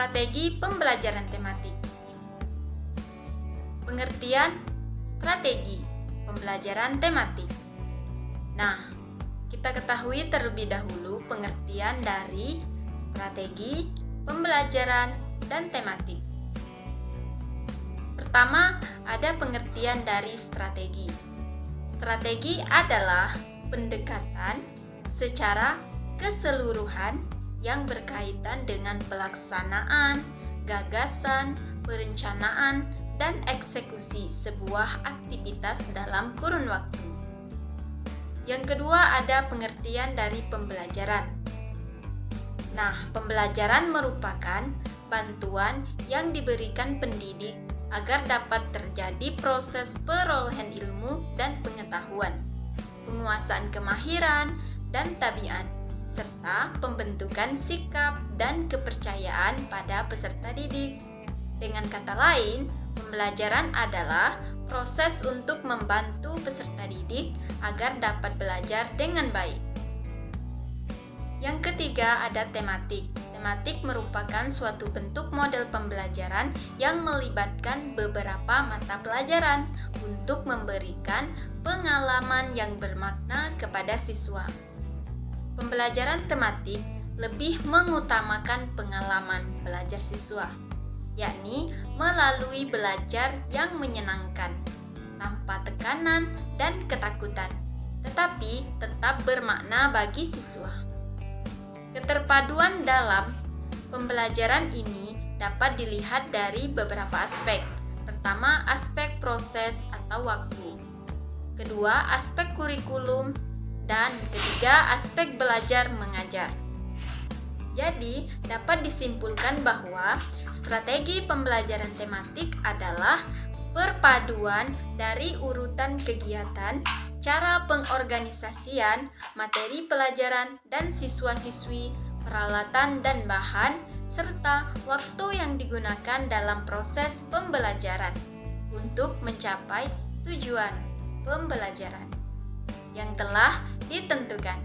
Strategi pembelajaran tematik. Pengertian strategi pembelajaran tematik. Nah, kita ketahui terlebih dahulu pengertian dari strategi pembelajaran dan tematik. Pertama, ada pengertian dari strategi. Strategi adalah pendekatan secara keseluruhan yang berkaitan dengan pelaksanaan, gagasan, perencanaan, dan eksekusi sebuah aktivitas dalam kurun waktu. Yang kedua, ada pengertian dari pembelajaran. Nah, pembelajaran merupakan bantuan yang diberikan pendidik agar dapat terjadi proses perolehan ilmu dan pengetahuan, penguasaan kemahiran dan tabiat, serta pembentukan sikap dan kepercayaan pada peserta didik. Dengan kata lain, pembelajaran adalah proses untuk membantu peserta didik agar dapat belajar dengan baik. Yang ketiga, ada tematik. Tematik merupakan suatu bentuk model pembelajaran yang melibatkan beberapa mata pelajaran untuk memberikan pengalaman yang bermakna kepada siswa. Pembelajaran tematik lebih mengutamakan pengalaman belajar siswa, yakni melalui belajar yang menyenangkan, tanpa tekanan dan ketakutan, tetapi tetap bermakna bagi siswa. Keterpaduan dalam pembelajaran ini dapat dilihat dari beberapa aspek. Pertama, aspek proses atau waktu. Kedua, aspek kurikulum. Dan ketiga, aspek belajar mengajar. Jadi, dapat disimpulkan bahwa strategi pembelajaran tematik adalah perpaduan dari urutan kegiatan, cara pengorganisasian, materi pelajaran dan siswa-siswi, peralatan dan bahan, serta waktu yang digunakan dalam proses pembelajaran untuk mencapai tujuan pembelajaran yang telah ditentukan.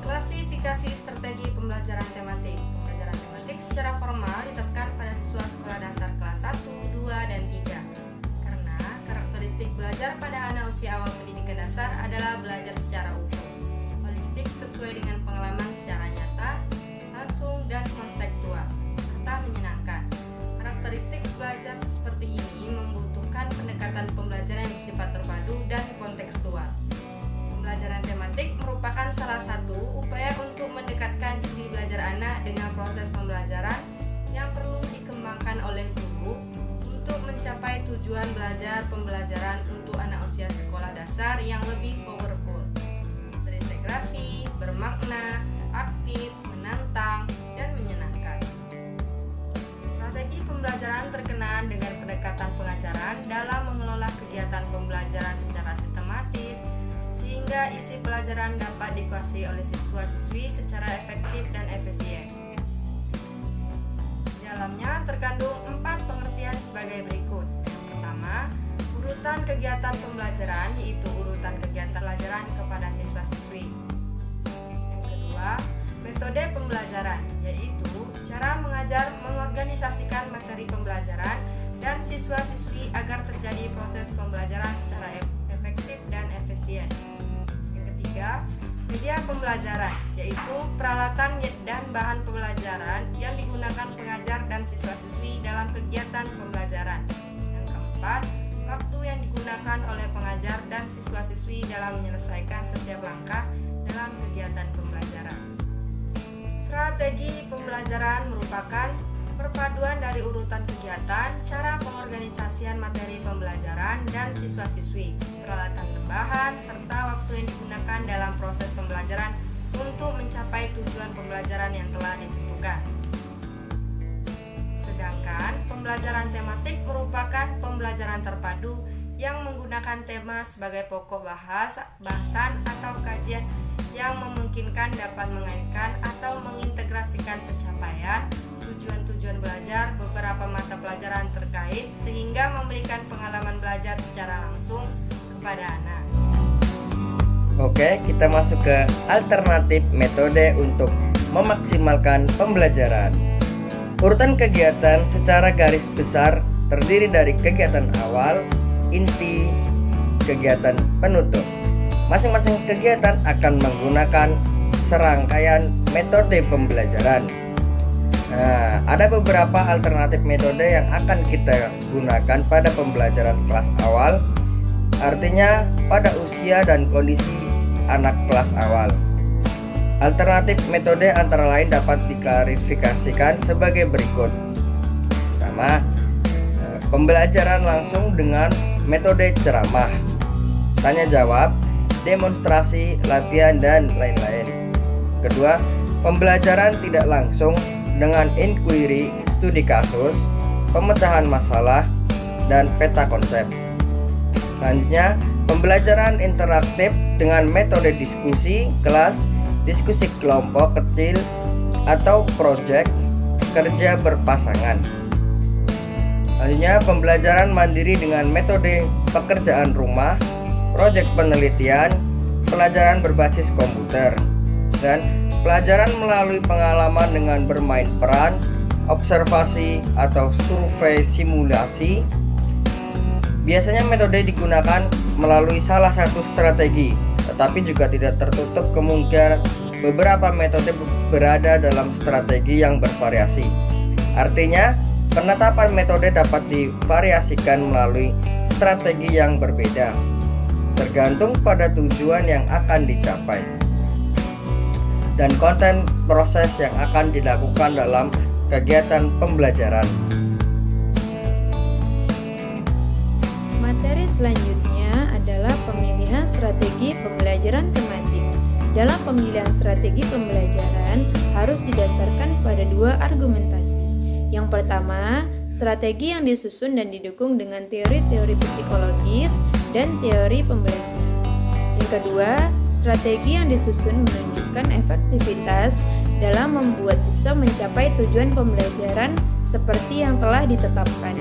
Klasifikasi strategi pembelajaran tematik. Pembelajaran tematik secara formal ditetapkan pada siswa sekolah dasar kelas 1, 2, dan 3. Karena karakteristik belajar pada anak usia awal pendidikan dasar adalah belajar secara utuh, holistik sesuai dengan pengalaman secara nyata, langsung, dan kontekstual, serta menyenangkan. Karakteristik belajar seperti ini membutuhkan pendekatan pembelajaran yang bersifat terpadu dan kontekstual. Pembelajaran tematik merupakan salah satu upaya untuk mendekatkan ciri belajar anak dengan proses pembelajaran yang perlu dikembangkan oleh guru untuk mencapai tujuan belajar pembelajaran untuk anak usia sekolah dasar yang lebih powerful, terintegrasi, bermakna, aktif, menantang, dan menyenangkan. Strategi pembelajaran terkenaan dengan pendekatan pengajaran dalam mengelola kegiatan pembelajaran secara sistematis, sehingga isi pelajaran dapat dikuasai oleh siswa-siswi secara efektif dan efisien. Di dalamnya terkandung 4 pengertian sebagai berikut. Yang pertama, urutan kegiatan pembelajaran, yaitu urutan kegiatan pelajaran kepada siswa-siswi. Yang kedua, metode pembelajaran, yaitu cara mengajar mengorganisasikan materi pembelajaran dan siswa-siswi agar terjadi proses pembelajaran secara efektif dan efisien. Yang ketiga, media pembelajaran, yaitu peralatan dan bahan pembelajaran yang digunakan pengajar dan siswa-siswi dalam kegiatan pembelajaran. Yang keempat, waktu yang digunakan oleh pengajar dan siswa-siswi dalam menyelesaikan setiap langkah dalam kegiatan pembelajaran. Strategi pembelajaran merupakan perpaduan dari urutan kegiatan, cara pengorganisasian materi pembelajaran dan siswa-siswi, peralatan tambahan, serta waktu yang digunakan dalam proses pembelajaran untuk mencapai tujuan pembelajaran yang telah ditentukan. Sedangkan pembelajaran tematik merupakan pembelajaran terpadu yang menggunakan tema sebagai pokok bahasan atau kajian yang memungkinkan dapat mengaitkan atau mengintegrasikan pencapaian tujuan-tujuan belajar beberapa mata pelajaran terkait sehingga memberikan pengalaman belajar secara langsung kepada anak. Oke, kita masuk ke alternatif metode untuk memaksimalkan pembelajaran. Urutan kegiatan secara garis besar terdiri dari kegiatan awal, inti, kegiatan penutup. Masing-masing kegiatan akan menggunakan serangkaian metode pembelajaran. Nah, ada beberapa alternatif metode yang akan kita gunakan pada pembelajaran kelas awal, artinya pada usia dan kondisi anak kelas awal. Alternatif metode antara lain dapat diklarifikasikan sebagai berikut. Pertama, pembelajaran langsung dengan metode ceramah, tanya jawab, demonstrasi, latihan, dan lain-lain. Kedua, pembelajaran tidak langsung dengan inquiry, studi kasus, pemecahan masalah, dan peta konsep. Selanjutnya, pembelajaran interaktif dengan metode diskusi kelas, diskusi kelompok kecil, atau proyek kerja berpasangan. Selanjutnya, pembelajaran mandiri dengan metode pekerjaan rumah, proyek penelitian, pelajaran berbasis komputer, dan pelajaran melalui pengalaman dengan bermain peran, observasi, atau survei simulasi. Biasanya metode digunakan melalui salah satu strategi, tetapi juga tidak tertutup kemungkinan beberapa metode berada dalam strategi yang bervariasi. Artinya, penetapan metode dapat divariasikan melalui strategi yang berbeda, tergantung pada tujuan yang akan dicapai dan konten proses yang akan dilakukan dalam kegiatan pembelajaran. Materi selanjutnya adalah pemilihan strategi pembelajaran tematik. Dalam pemilihan strategi pembelajaran harus didasarkan pada dua argumentasi. Yang pertama, strategi yang disusun dan didukung dengan teori-teori psikologis dan teori pembelajaran. Yang kedua, strategi yang disusun menunjukkan efektivitas dalam membuat siswa mencapai tujuan pembelajaran seperti yang telah ditetapkan.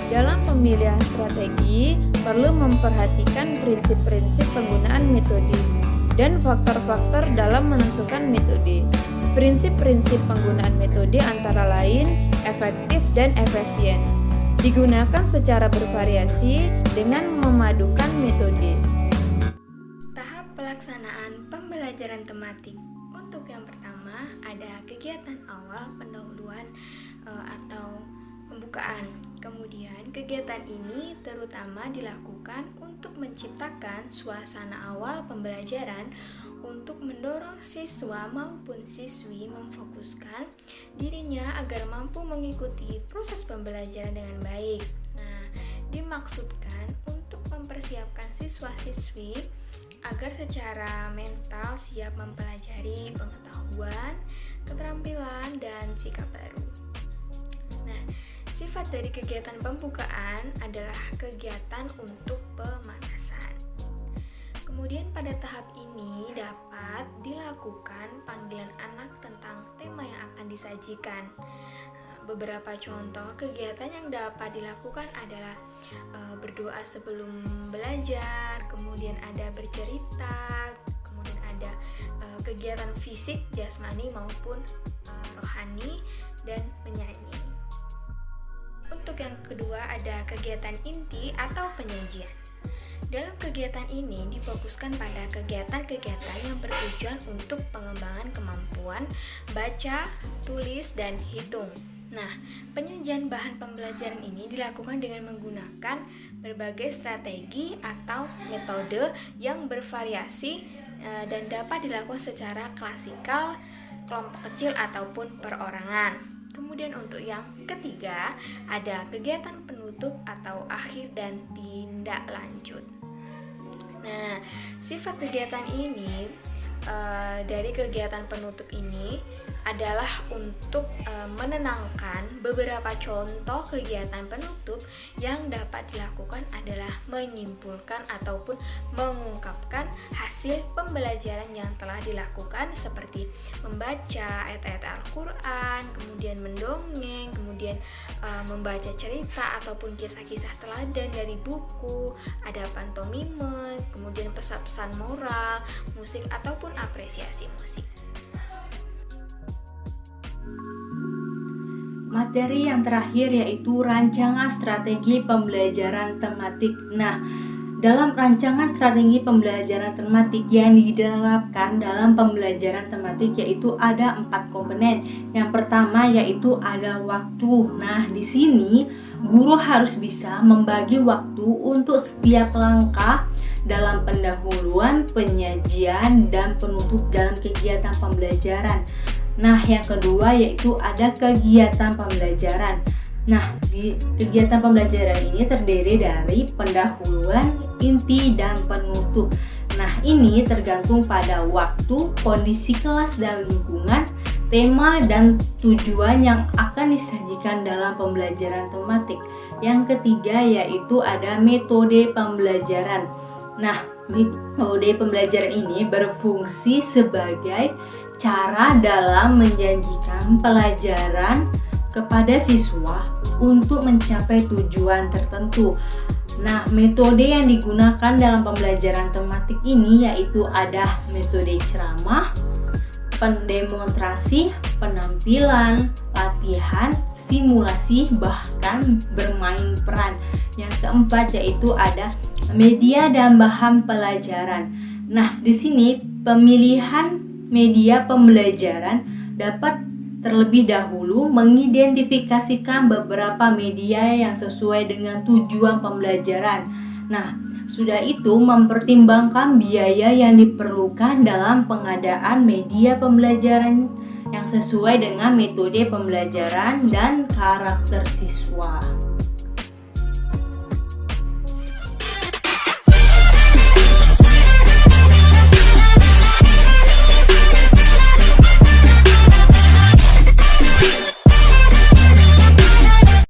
Dalam pemilihan strategi, perlu memperhatikan prinsip-prinsip penggunaan metode dan faktor-faktor dalam menentukan metode. Prinsip-prinsip penggunaan metode antara lain efektif dan efisien. Digunakan secara bervariasi dengan memadukan metode. Tahap pelaksanaan pembelajaran tematik. Untuk yang pertama ada kegiatan awal pendahuluan atau pembukaan. Kemudian kegiatan ini terutama dilakukan untuk menciptakan suasana awal pembelajaran untuk mendorong siswa maupun siswi memfokuskan dirinya agar mampu mengikuti proses pembelajaran dengan baik. Nah, dimaksudkan untuk mempersiapkan siswa-siswi agar secara mental siap mempelajari pengetahuan, keterampilan, dan sikap baru. Nah, sifat dari kegiatan pembukaan adalah kegiatan untuk pemanasan. Kemudian pada tahap ini dapat dilakukan panggilan anak tentang tema yang akan disajikan. Beberapa contoh kegiatan yang dapat dilakukan adalah berdoa sebelum belajar, kemudian ada bercerita, kemudian ada kegiatan fisik, jasmani maupun rohani, dan menyanyi. Untuk yang kedua ada kegiatan inti atau penyajian. Dalam kegiatan ini difokuskan pada kegiatan-kegiatan yang bertujuan untuk pengembangan kemampuan baca, tulis, dan hitung. Nah, penyajian bahan pembelajaran ini dilakukan dengan menggunakan berbagai strategi atau metode yang bervariasi dan dapat dilakukan secara klasikal, kelompok kecil, ataupun perorangan. Kemudian untuk yang ketiga ada kegiatan penutup atau akhir dan tindak lanjut. Nah, sifat kegiatan ini dari kegiatan penutup ini adalah untuk menenangkan. Beberapa contoh kegiatan penutup yang dapat dilakukan adalah menyimpulkan ataupun mengungkapkan hasil pembelajaran yang telah dilakukan seperti membaca ayat-ayat Al-Quran, kemudian mendongeng, kemudian membaca cerita ataupun kisah-kisah teladan dari buku, ada pantomime, kemudian pesan-pesan moral, musik ataupun apresiasi musik. Materi yang terakhir yaitu rancangan strategi pembelajaran tematik. Nah, dalam rancangan strategi pembelajaran tematik yang diterapkan dalam pembelajaran tematik yaitu ada 4 komponen. Yang pertama yaitu ada waktu. Nah, di sini guru harus bisa membagi waktu untuk setiap langkah dalam pendahuluan, penyajian, dan penutup dalam kegiatan pembelajaran. Nah, yang kedua yaitu ada kegiatan pembelajaran. Nah, di kegiatan pembelajaran ini terdiri dari pendahuluan, inti, dan penutup. Nah, ini tergantung pada waktu, kondisi kelas dan lingkungan, tema, dan tujuan yang akan disajikan dalam pembelajaran tematik. Yang ketiga yaitu ada metode pembelajaran. Nah, metode pembelajaran ini berfungsi sebagai cara dalam menjanjikan pelajaran kepada siswa untuk mencapai tujuan tertentu. Nah, metode yang digunakan dalam pembelajaran tematik ini yaitu ada metode ceramah, pendemonstrasi, penampilan, latihan, simulasi, bahkan bermain peran. Yang keempat yaitu ada media dan bahan pelajaran. Nah, di sini pemilihan media pembelajaran dapat terlebih dahulu mengidentifikasikan beberapa media yang sesuai dengan tujuan pembelajaran. Nah, sudah itu mempertimbangkan biaya yang diperlukan dalam pengadaan media pembelajaran yang sesuai dengan metode pembelajaran dan karakter siswa.